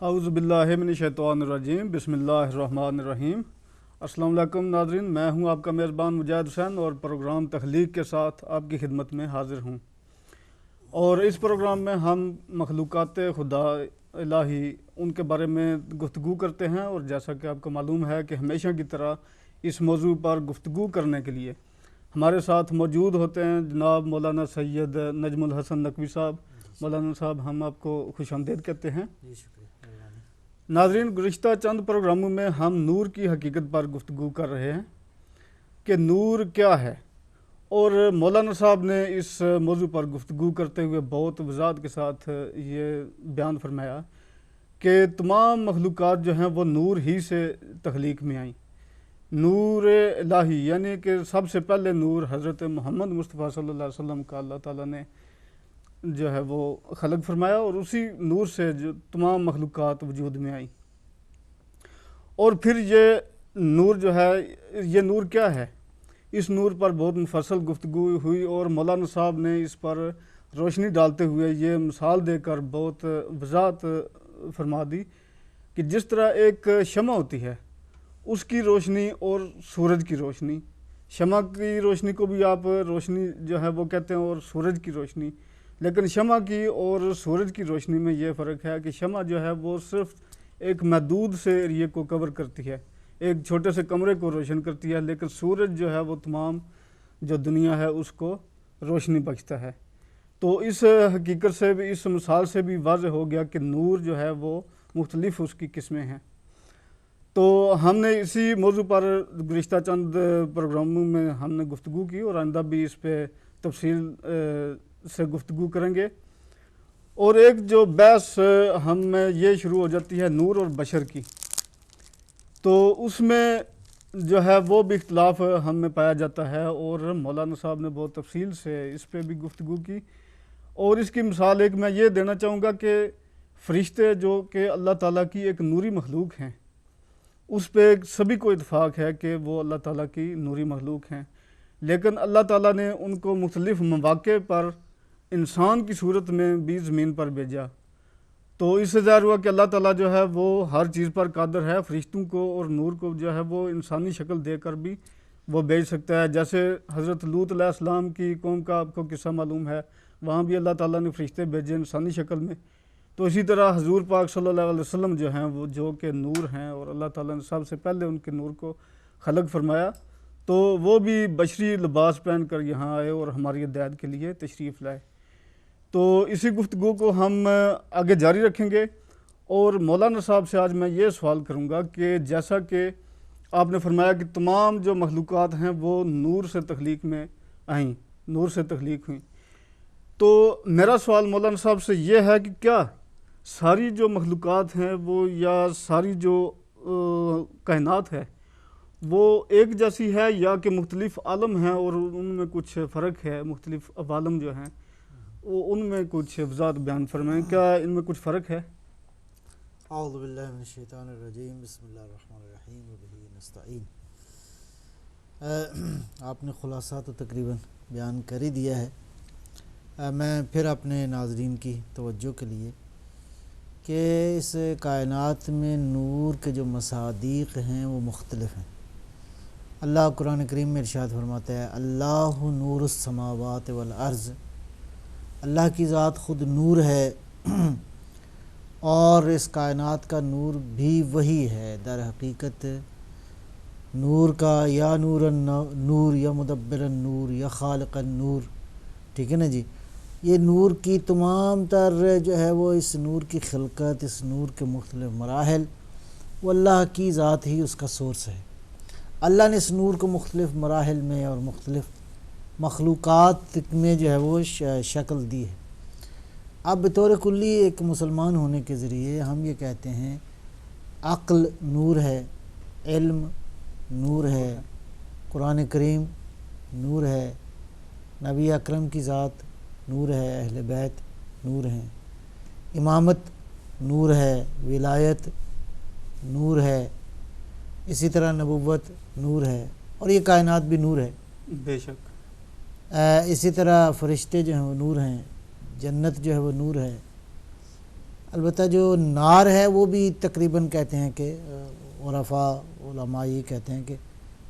اعوذ باللہ من الشیطان الرجیم، بسم اللہ الرحمن الرحیم۔ السلام علیکم ناظرین، میں ہوں آپ کا میزبان مجاہد حسین اور پروگرام تخلیق کے ساتھ آپ کی خدمت میں حاضر ہوں۔ اور اس پروگرام میں ہم مخلوقات خدا الہی ان کے بارے میں گفتگو کرتے ہیں، اور جیسا کہ آپ کو معلوم ہے کہ ہمیشہ کی طرح اس موضوع پر گفتگو کرنے کے لیے ہمارے ساتھ موجود ہوتے ہیں جناب مولانا سید نجم الحسن نقوی صاحب۔ مولانا صاحب، ہم آپ کو خوش آمدید کہتے ہیں۔ جی شکریہ، مہربانی۔ ناظرین، گزشتہ چند پروگراموں میں ہم نور کی حقیقت پر گفتگو کر رہے ہیں کہ نور کیا ہے، اور مولانا صاحب نے اس موضوع پر گفتگو کرتے ہوئے بہت وضاحت کے ساتھ یہ بیان فرمایا کہ تمام مخلوقات جو ہیں وہ نور ہی سے تخلیق میں آئیں۔ نور الہی یعنی کہ سب سے پہلے نور حضرت محمد مصطفیٰ صلی اللہ علیہ وسلم کا اللہ تعالیٰ نے جو ہے وہ خلق فرمایا، اور اسی نور سے جو تمام مخلوقات وجود میں آئیں۔ اور پھر یہ نور جو ہے، یہ نور کیا ہے، اس نور پر بہت مفصل گفتگو ہوئی، اور مولانا صاحب نے اس پر روشنی ڈالتے ہوئے یہ مثال دے کر بہت وضاحت فرما دی کہ جس طرح ایک شمع ہوتی ہے، اس کی روشنی اور سورج کی روشنی، شمع کی روشنی کو بھی آپ روشنی جو ہے وہ کہتے ہیں، اور سورج کی روشنی، لیکن شمع کی اور سورج کی روشنی میں یہ فرق ہے کہ شمع جو ہے وہ صرف ایک محدود سے ایریے کو کور کرتی ہے، ایک چھوٹے سے کمرے کو روشن کرتی ہے، لیکن سورج جو ہے وہ تمام جو دنیا ہے اس کو روشنی بخشتا ہے۔ تو اس حقیقت سے بھی، اس مثال سے بھی واضح ہو گیا کہ نور جو ہے وہ مختلف اس کی قسمیں ہیں۔ تو ہم نے اسی موضوع پر گزشتہ چند پروگراموں میں ہم نے گفتگو کی، اور آئندہ بھی اس پہ تفصیل سے گفتگو کریں گے۔ اور ایک جو بحث ہم میں یہ شروع ہو جاتی ہے نور اور بشر کی، تو اس میں جو ہے وہ بھی اختلاف ہم میں پایا جاتا ہے، اور مولانا صاحب نے بہت تفصیل سے اس پہ بھی گفتگو کی۔ اور اس کی مثال ایک میں یہ دینا چاہوں گا کہ فرشتے جو کہ اللہ تعالیٰ کی ایک نوری مخلوق ہیں، اس پہ سبھی کو اتفاق ہے کہ وہ اللہ تعالیٰ کی نوری مخلوق ہیں، لیکن اللہ تعالیٰ نے ان کو مختلف مواقع پر انسان کی صورت میں بھی زمین پر بھیجا۔ تو اس سے ظاہر ہوا کہ اللہ تعالیٰ جو ہے وہ ہر چیز پر قادر ہے، فرشتوں کو اور نور کو جو ہے وہ انسانی شکل دے کر بھی وہ بھیج سکتا ہے۔ جیسے حضرت لوط علیہ السلام کی قوم کا آپ کو قصہ معلوم ہے، وہاں بھی اللہ تعالیٰ نے فرشتے بھیجے انسانی شکل میں۔ تو اسی طرح حضور پاک صلی اللہ علیہ وسلم جو ہیں وہ جو کہ نور ہیں، اور اللہ تعالیٰ نے سب سے پہلے ان کے نور کو خلق فرمایا، تو وہ بھی بشری لباس پہن کر یہاں آئے اور ہماری ہدایت کے لیے تشریف لائے۔ تو اسی گفتگو کو ہم آگے جاری رکھیں گے، اور مولانا صاحب سے آج میں یہ سوال کروں گا کہ جیسا کہ آپ نے فرمایا کہ تمام جو مخلوقات ہیں وہ نور سے تخلیق میں آئیں، نور سے تخلیق ہوئیں، تو میرا سوال مولانا صاحب سے یہ ہے کہ کیا ساری جو مخلوقات ہیں وہ، یا ساری جو کائنات ہے وہ ایک جیسی ہے، یا کہ مختلف عالم ہیں اور ان میں کچھ فرق ہے، مختلف عوالم جو ہیں وہ ان میں کچھ وضاحت بیان فرمائیں، کیا ان میں کچھ فرق ہے؟ اعوذ باللہ من الشیطان الرجیم، بسم اللہ الرحمن الرحیم، وبہ نستعین۔ آپ نے خلاصہ تو تقریباً بیان کر ہی دیا ہے۔ میں پھر اپنے ناظرین کی توجہ کے لیے کہ اس کائنات میں نور کے جو مصادیق ہیں وہ مختلف ہیں۔ اللہ قرآن کریم میں ارشاد فرماتا ہے، اللہ نور السماوات والارض، اللہ کی ذات خود نور ہے، اور اس کائنات کا نور بھی وہی ہے۔ در حقیقت نور کا یا نور النور، یا مدبر النور، یا خالق النور، ٹھیک ہے نا جی، یہ نور کی تمام تر جو ہے وہ اس نور کی خلقت، اس نور کے مختلف مراحل، وہ اللہ کی ذات ہی اس کا سورس ہے۔ اللہ نے اس نور کو مختلف مراحل میں اور مختلف مخلوقات میں جو ہے وہ شکل دی ہے۔ اب بطور کلی ایک مسلمان ہونے کے ذریعے ہم یہ کہتے ہیں عقل نور ہے، علم نور ہے، قرآن کریم نور ہے، نبی اکرم کی ذات نور ہے، اہل بیت نور ہیں، امامت نور ہے، ولایت نور ہے، اسی طرح نبوت نور ہے، اور یہ کائنات بھی نور ہے بے شک۔ اسی طرح فرشتے جو ہیں وہ نور ہیں، جنت جو ہے وہ نور ہے، البتہ جو نار ہے وہ بھی تقریباً کہتے ہیں کہ عرفاء علماء یہ کہتے ہیں کہ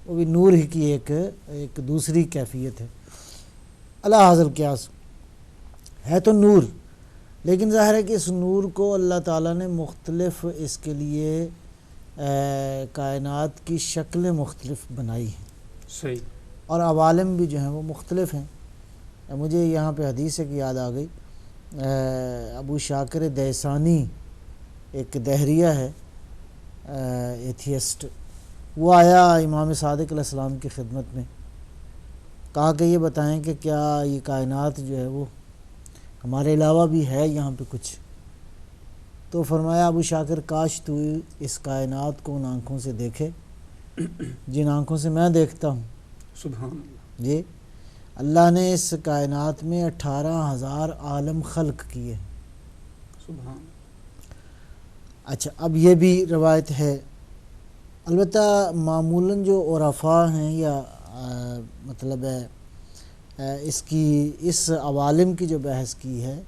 وہ بھی نور ہی کی ایک دوسری کیفیت ہے. اللہ حاضر قیاس ہے تو نور، لیکن ظاہر ہے کہ اس نور کو اللہ تعالیٰ نے مختلف اس کے لیے کائنات کی شکلیں مختلف بنائی ہیں. صحیح. اور عوالم بھی جو ہیں وہ مختلف ہیں. مجھے یہاں پہ حدیث ایک یاد آ گئی. ابو شاکر دیسانی ایک دہریہ ہے ایتھیسٹ، وہ آیا امام صادق علیہ السلام کی خدمت میں، کہا کہ یہ بتائیں کہ کیا یہ کائنات جو ہے وہ ہمارے علاوہ بھی ہے یہاں پہ کچھ؟ تو فرمایا ابو شاکر کاش تو اس کائنات کو ان آنکھوں سے دیکھے جن آنکھوں سے میں دیکھتا ہوں. سبحان اللہ. جی اللہ نے اس کائنات میں 18,000 عالم خلق کیے. سبحان. اچھا اب یہ بھی روایت ہے، البتہ معمولاً جو عرفاء ہیں یا مطلب ہے اس عوالم کی جو بحث کی ہے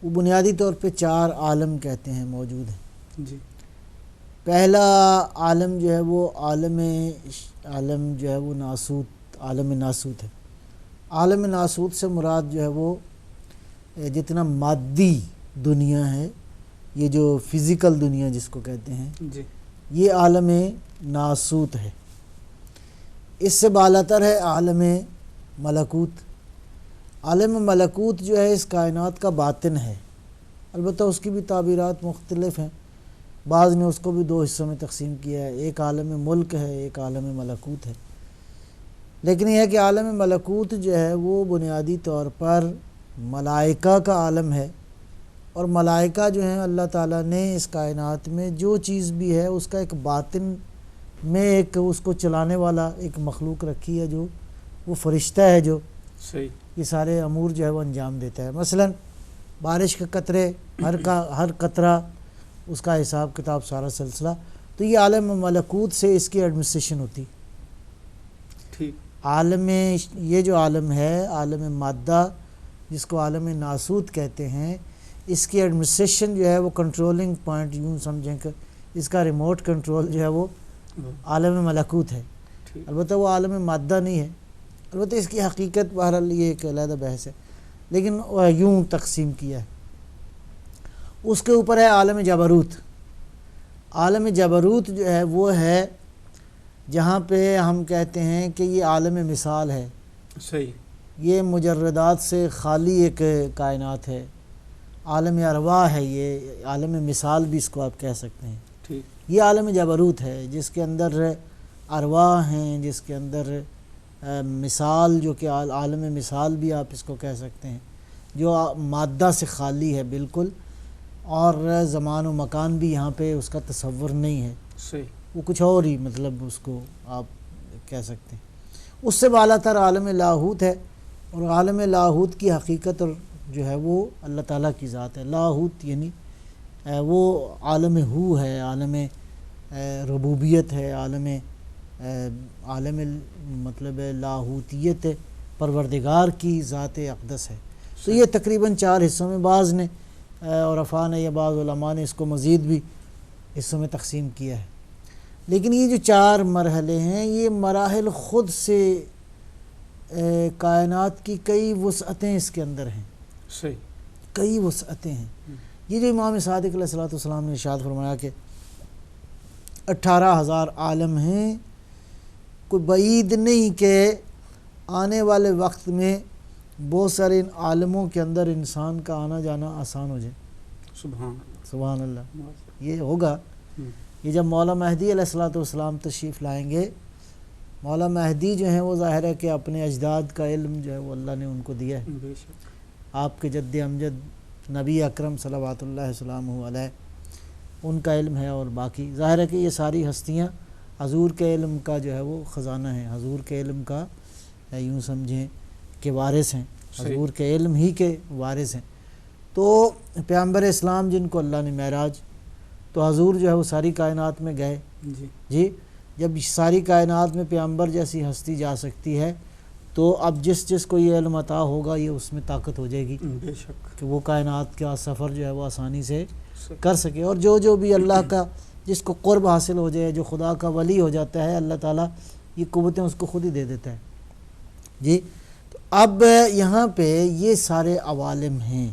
وہ بنیادی طور پہ 4 عالم کہتے ہیں موجود ہیں. جی. پہلا عالم جو ہے وہ عالم جو ہے وہ ناسوت، عالم ناسوت ہے. عالم ناسوت سے مراد جو ہے وہ جتنا مادی دنیا ہے، یہ جو فزیکل دنیا جس کو کہتے ہیں، جی، یہ عالم ناسوت ہے. اس سے بالاتر ہے عالم ملکوت. عالم ملکوت جو ہے اس کائنات کا باطن ہے، البتہ اس کی بھی تعبیرات مختلف ہیں. بعض نے اس کو بھی 2 حصوں میں تقسیم کیا ہے، ایک عالم ملک ہے، ایک عالم ملکوت ہے. لیکن یہ ہے کہ عالم ملکوت جو ہے وہ بنیادی طور پر ملائکہ کا عالم ہے، اور ملائکہ جو ہیں اللہ تعالیٰ نے اس کائنات میں جو چیز بھی ہے اس کا ایک باطن میں ایک اس کو چلانے والا ایک مخلوق رکھی ہے، جو وہ فرشتہ ہے جو صحیح یہ سارے امور جو ہے وہ انجام دیتا ہے. مثلا بارش کے قطرے، ہر قطرہ اس کا حساب کتاب سارا سلسلہ، تو یہ عالم ملکوت سے اس کی ایڈمنسٹریشن ہوتی. ٹھیک. عالم یہ جو عالم ہے عالم مادہ جس کو عالم ناسوت کہتے ہیں، اس کی ایڈمنسٹریشن جو ہے وہ کنٹرولنگ پوائنٹ یوں سمجھیں کہ اس کا ریموٹ کنٹرول جو ہے وہ عالم ملکوت ہے. البتہ وہ عالم مادہ نہیں ہے، البتہ اس کی حقیقت بہرحال یہ ایک علیحدہ بحث ہے، لیکن یوں تقسیم کیا ہے. اس کے اوپر ہے عالم جبروت. عالم جبروت جو ہے وہ ہے جہاں پہ ہم کہتے ہیں کہ یہ عالم مثال ہے. صحیح. یہ مجردات سے خالی ایک کائنات ہے. عالم ارواح ہے، یہ عالم مثال بھی اس کو آپ کہہ سکتے ہیں. ٹھیک. یہ عالم جبروت ہے جس کے اندر ارواح ہیں، جس کے اندر مثال جو کہ عالم مثال بھی آپ اس کو کہہ سکتے ہیں، جو مادہ سے خالی ہے بالکل، اور زمان و مکان بھی یہاں پہ اس کا تصور نہیں ہے. صحیح. وہ کچھ اور ہی مطلب اس کو آپ کہہ سکتے ہیں. اس سے بالاتر عالم لاہوت ہے، اور عالم لاہوت کی حقیقت اور جو ہے وہ اللہ تعالیٰ کی ذات ہے. لاہوت یعنی وہ عالم ہو ہے، عالم ربوبیت ہے، عالم مطلب لاہوتیت پروردگار کی ذات اقدس ہے. تو یہ تقریباً 4 حصوں میں، بعض نے عرفاء نے یا بعض علماء نے اس کو مزید بھی حصوں میں تقسیم کیا ہے. لیکن یہ جو 4 مرحلے ہیں، یہ مراحل خود سے کائنات کی کئی وسعتیں اس کے اندر ہیں. صحیح. کئی وسعتیں ہیں. یہ جو امام صادق علیہ السلام نے ارشاد فرمایا کہ 18,000 عالم ہیں، کوئی بعید نہیں کہ آنے والے وقت میں بہت سارے ان عالموں کے اندر انسان کا آنا جانا آسان ہو جائے. سبحان اللہ. سبحان اللہ. یہ ہوگا. یہ جب مولا مہدی علیہ السلام تشریف لائیں گے، مولا مہدی جو ہیں وہ ظاہر ہے کہ اپنے اجداد کا علم جو ہے وہ اللہ نے ان کو دیا ہے. بے شک. آپ کے جد امجد نبی اکرم صلوات اللہ وسلامہ علیہ ان کا علم ہے، اور باقی ظاہر ہے کہ یہ ساری ہستیاں حضور کے علم کا جو ہے وہ خزانہ ہیں، حضور کے علم کا یوں سمجھیں کہ وارث ہیں، حضور کے علم ہی کے وارث ہیں. تو پیغمبر اسلام جن کو اللہ نے معراج، تو حضور جو ہے وہ ساری کائنات میں گئے. جی جب ساری کائنات میں پیغمبر جیسی ہستی جا سکتی ہے تو اب جس کو یہ علم عطا ہوگا یہ اس میں طاقت ہو جائے گی بے شک کہ وہ کائنات کا سفر جو ہے وہ آسانی سے کر سکے. اور جو بھی اللہ کا جس کو قرب حاصل ہو جائے، جو خدا کا ولی ہو جاتا ہے، اللہ تعالیٰ یہ قوتیں اس کو خود ہی دے دیتا ہے. جی تو اب یہاں پہ یہ سارے عوالم ہیں.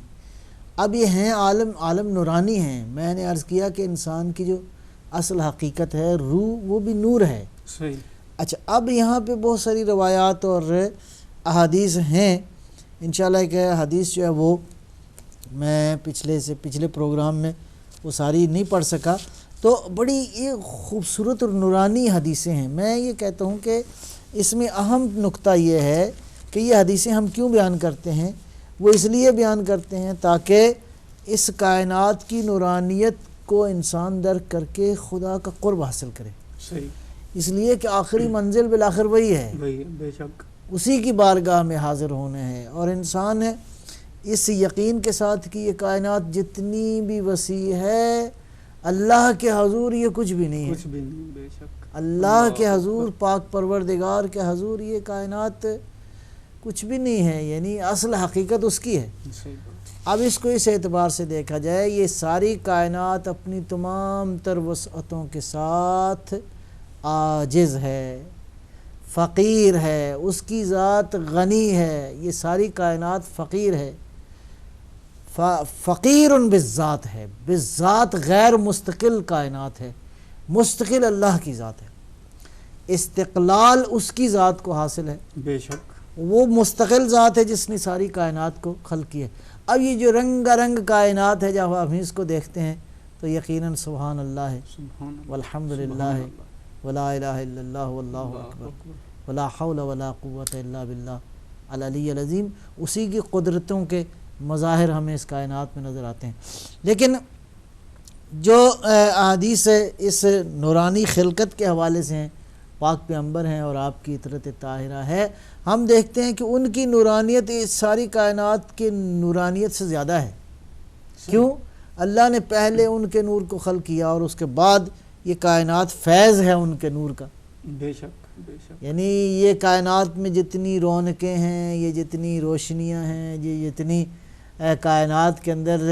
اب یہ ہیں عالم نورانی ہیں. میں نے عرض کیا کہ انسان کی جو اصل حقیقت ہے، روح، وہ بھی نور ہے. صحیح. اچھا، اب یہاں پہ بہت ساری روایات اور احادیث ہیں. انشاءاللہ ایک حدیث جو ہے وہ میں پچھلے پروگرام میں وہ ساری نہیں پڑھ سکا، تو بڑی یہ خوبصورت اور نورانی حدیثیں ہیں. میں یہ کہتا ہوں کہ اس میں اہم نقطہ یہ ہے کہ یہ حدیثیں ہم کیوں بیان کرتے ہیں. وہ اس لیے بیان کرتے ہیں تاکہ اس کائنات کی نورانیت کو انسان درک کر کے خدا کا قرب حاصل کرے. صحیح. اس لیے کہ آخری منزل بالآخر وہی ہے، بے شک اسی کی بارگاہ میں حاضر ہونا ہے. اور انسان اس یقین کے ساتھ کہ یہ کائنات جتنی بھی وسیع ہے، اللہ کے حضور یہ کچھ بھی نہیں ہے. کچھ بھی نہیں. بے شک. اللہ کے حضور، پاک پروردگار کے حضور یہ کائنات کچھ بھی نہیں ہے. یعنی اصل حقیقت اس کی ہے. صحیح. اب اس کو اس اعتبار سے دیکھا جائے، یہ ساری کائنات اپنی تمام تر وسعتوں کے ساتھ عاجز ہے، فقیر ہے. اس کی ذات غنی ہے. یہ ساری کائنات فقیر ہے. فقیر بالذات ہے، بالذات غیر مستقل کائنات ہے. مستقل اللہ کی ذات ہے. استقلال اس کی ذات کو حاصل ہے. بے شک. وہ مستقل ذات ہے جس نے ساری کائنات کو خلق کی ہے. اب یہ جو رنگا رنگ کائنات ہے، جب ہم اس کو دیکھتے ہیں تو یقیناً سبحان اللہ ہے، والحمد للہ ہے، ولا الہ الا اللہ واللہ اکبر، ولا حول ولا قوت الا باللہ العلی العظیم. اسی کی قدرتوں کے مظاہر ہمیں اس کائنات میں نظر آتے ہیں. لیکن جو احادیث اس نورانی خلقت کے حوالے سے ہیں، پاک پیغمبر ہیں اور آپ کی عطرت طاہرہ ہے، ہم دیکھتے ہیں کہ ان کی نورانیت اس ساری کائنات کی نورانیت سے زیادہ ہے. کیوں؟ اللہ نے پہلے ان کے نور کو خلق کیا اور اس کے بعد یہ کائنات فیض ہے ان کے نور کا. بے شک. بے شک. یعنی یہ کائنات میں جتنی رونقیں ہیں، یہ جتنی روشنیاں ہیں، یہ جتنی کائنات کے اندر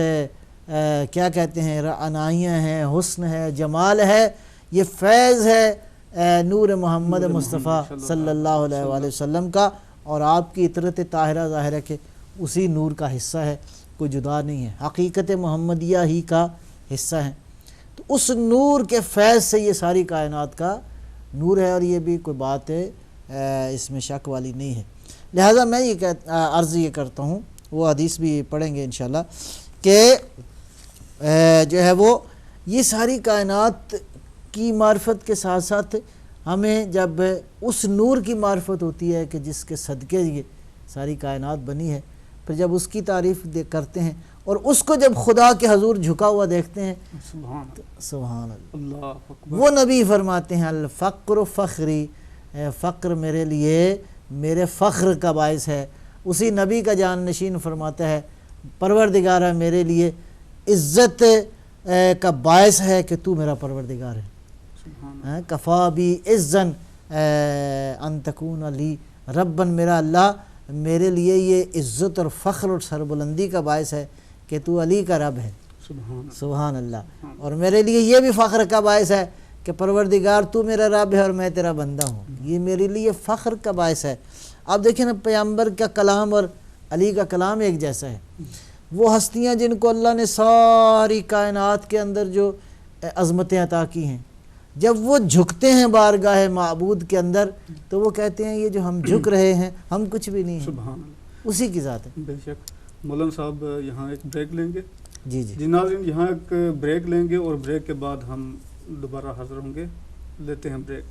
کیا کہتے ہیں، عنایاں ہیں، حسن ہے، جمال ہے، یہ فیض ہے نور محمد مصطفیٰ صلی اللہ علیہ وآلہ وسلم کا. اور آپ کی عطرت طاہرہ ظاہر ہے کہ اسی نور کا حصہ ہے، کوئی جدا نہیں ہے، حقیقت محمدیہ ہی کا حصہ ہے. تو اس نور کے فیض سے یہ ساری کائنات کا نور ہے، اور یہ بھی کوئی بات اس میں شک والی نہیں ہے. لہٰذا میں عرض یہ کرتا ہوں، وہ حدیث بھی پڑھیں گے انشاءاللہ، کہ جو ہے وہ یہ ساری کائنات کی معرفت کے ساتھ ساتھ ہمیں جب اس نور کی معرفت ہوتی ہے کہ جس کے صدقے یہ ساری کائنات بنی ہے، پھر جب اس کی تعریف کرتے ہیں اور اس کو جب خدا کے حضور جھکا ہوا دیکھتے ہیں، سبحان اللہ. وہ نبی فرماتے ہیں الفقر فخری، فقر میرے لیے میرے فخر کا باعث ہے. اسی نبی کا جان نشین فرماتا ہے پروردگارہ میرے لیے عزت کا باعث ہے کہ تو میرا پروردگار ہے. کفا بی عزن ان تکون لی ربن، میرا اللہ میرے لیے یہ عزت اور فخر اور سربلندی کا باعث ہے کہ تو علی کا رب ہے. سبحان اللہ. اور میرے لیے یہ بھی فخر کا باعث ہے کہ پروردگار تو میرا رب ہے اور میں تیرا بندہ ہوں. یہ میرے لیے فخر کا باعث ہے. اب دیکھیں نا، پیغمبر کا کلام اور علی کا کلام ایک جیسا ہے. وہ ہستیاں جن کو اللہ نے ساری کائنات کے اندر جو عظمتیں عطا کی ہیں، جب وہ جھکتے ہیں بارگاہ معبود کے اندر تو وہ کہتے ہیں یہ جو ہم جھک رہے ہیں ہم کچھ بھی نہیں ہیں، اسی کی ذات ہے. بے شک. مولانا صاحب یہاں ایک بریک لیں گے. جی ناظرین یہاں ایک بریک لیں گے اور بریک کے بعد ہم دوبارہ حاضر ہوں گے. لیتے ہیں بریک.